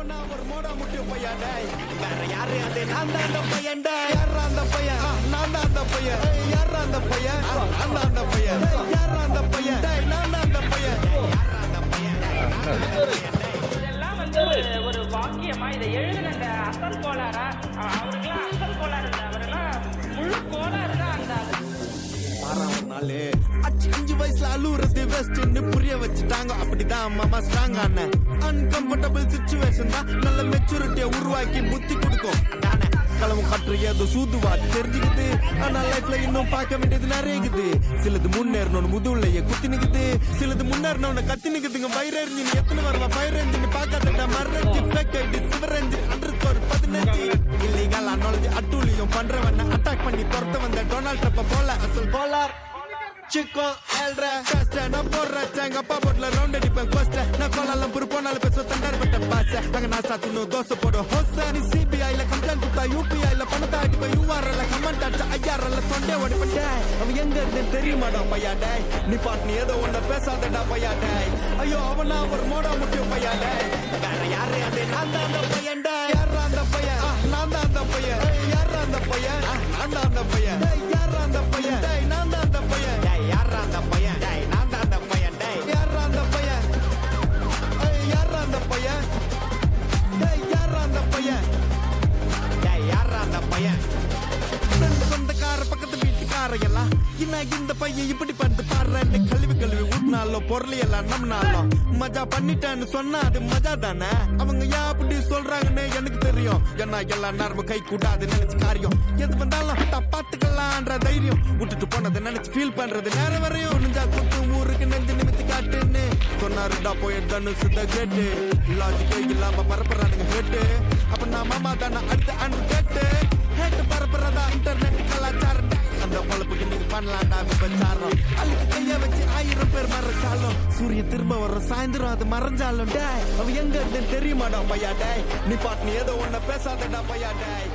அவனா ஒரு மோடா முட்டிய பையன் டேய் வேற யாரு அது நான் தான் அந்த பையன் டேய் யாரா அந்த பையன் நான் தான் அந்த பையன் யாரா அந்த பையன் நான் தான் அந்த பையன் யாரா அந்த பையன் டேய் நான் தான் அந்த பையன் யாரா அந்த பையன் இதெல்லாம் ஒரு வாக்கியமா இதை எழுதின அந்த அசல் கோளாரா அவருக்கெல்லாம் அசல் கோளாறு இல்லை அவரெல்லாம் முழு கோளாறு தான் அந்த நாளே 5 வயசுல அழுவுறது வெஸ்ட்னு புரிய வச்சுட்டாங்க அப்படிதான் மாமா ஸ்ட்ராங் ஆன அன்கம்ஃபர்டபிள் சிச்சுவேஷன் தான் நல்ல மெச்சூரிட்டியை உருவாக்கி புத்தி கொடுக்கும் அதானே களவு கற்று ஏதோ சூதுவா தெரிஞ்சுக்குது ஆனா லைஃப்ல இன்னும் பார்க்க வேண்டியது நிறைய இருக்குது சிலது முன்னேறணும்னு முதுகுலைய குத்தி நிக்குது சிலது முன்னேறணும்னு கத்தி நிக்குதுங்க ஃபயர் என்ஜின் எத்தனை வரலாம் ஃபயர் என்ஜின் பார்க்காத மரணி ஃபேக் ஐடி சிவர் என்ஜின் அண்டர்ஸ்கோர் 15 இல்லீகல் நாலேஜ் அட்டூழியம் பண்றவன அட்டாக் பண்ணி துரத்த வந்த டொனால்ட் ட்ரம்ப் போல அசல் போலார் Chico, el rey, நான் போடுறேன் எங்க அப்பா போட்ல ரவுண்ட் அடிப்பேன் ஃபர்ஸ்ட் நான் கோலாலம் புரு போனாலும் பேச தண்டார் பட்ட பாச அங்க நான் சாத்தினும் தோசை போடும் ஹோச நீ சிபிஐல கம்ப்ளைண்ட் கொடுத்தா யூபிஐல பணத்தை அடிப்பேன் யூஆர்எல்ல கமெண்ட் அடிச்சா ஐஆர்எல்ல சொண்டே ஓடிப்பட்டே அவன் எங்க இருந்து தெரியுமாடா பையா டேய் நீ பாட்டு நீ ஏதோ ஒன்ன பேசாதடா பையா டேய் ஐயோ அவனா ஒரு மோடா முட்டிய பையா டேய் வேற யாரு அது நான் தான் அந்த பையன் டேய் யாரா அந்த பையன் நான் தான் அந்த பையன் யாரா அந்த பையன் நான் தான் அந்த பையன் யாரா அந்த பையன் டேய் நான் தான் அந்த பையன் யாரா அந்த பையன் டேய் நான் தான் அந்த பையன் டேய் யாரா அந்த பையன் யாரா அந்த பையன் டேய் யாரா அந்த பையன் டேய் யாரா அந்த பையன் சொந்தக்கார பக்கத்து வீட்டுக்கார எல்லாம் இந்த பையன் இப்படி பண்ணு பாடுறேன்னு கழுவி ஊட்டினாலும் பொருள் எல்லாம் நம்மனாலும் மஜா பண்ணிட்டேன்னு சொன்னா அது மஜா தானே அவங்க ஏன் அப்படி சொல்றாங்கன்னு எனக்கு தெரியும் ஏன்னா எல்லாம் நேரமும் கை கூடாது நினைச்சு காரியம் எது வந்தாலும் பாத்துக்கலான்ற தைரியம் விட்டுட்டு போனதை நினைச்சு ஃபீல் பண்றது நேரம் வரையும் நெஞ்சா குத்து ஊருக்கு நெஞ்சு நிமித்தி காட்டுன்னு சொன்னாருடா போய் தனுசு த கேட்டு லாஜிக்கே இல்லாம பரப்புறானுங்க கேட்டு அப்ப நான் மாமா தானே அடுத்த அன்று கேட்டு ஹேட்டு பரப்புறதா இன்டர்நெட் கலாச்சாரம் அந்த பொழப்புக்கு நீங்க பண்ணலாம்டா விபச்சாரம் அழுக்கு கைய வச்சு 1000 பேர் மறைச்சாலும் சூரிய திரும்ப வர சாயந்தரம் அது மறைஞ்சாலும் டேய் அவ எங்க இருந்து தெரியுமாடா பையா டேய் நீ பாட்டு நீ ஏதோ ஒன்ன பேசாதடா பையா டேய்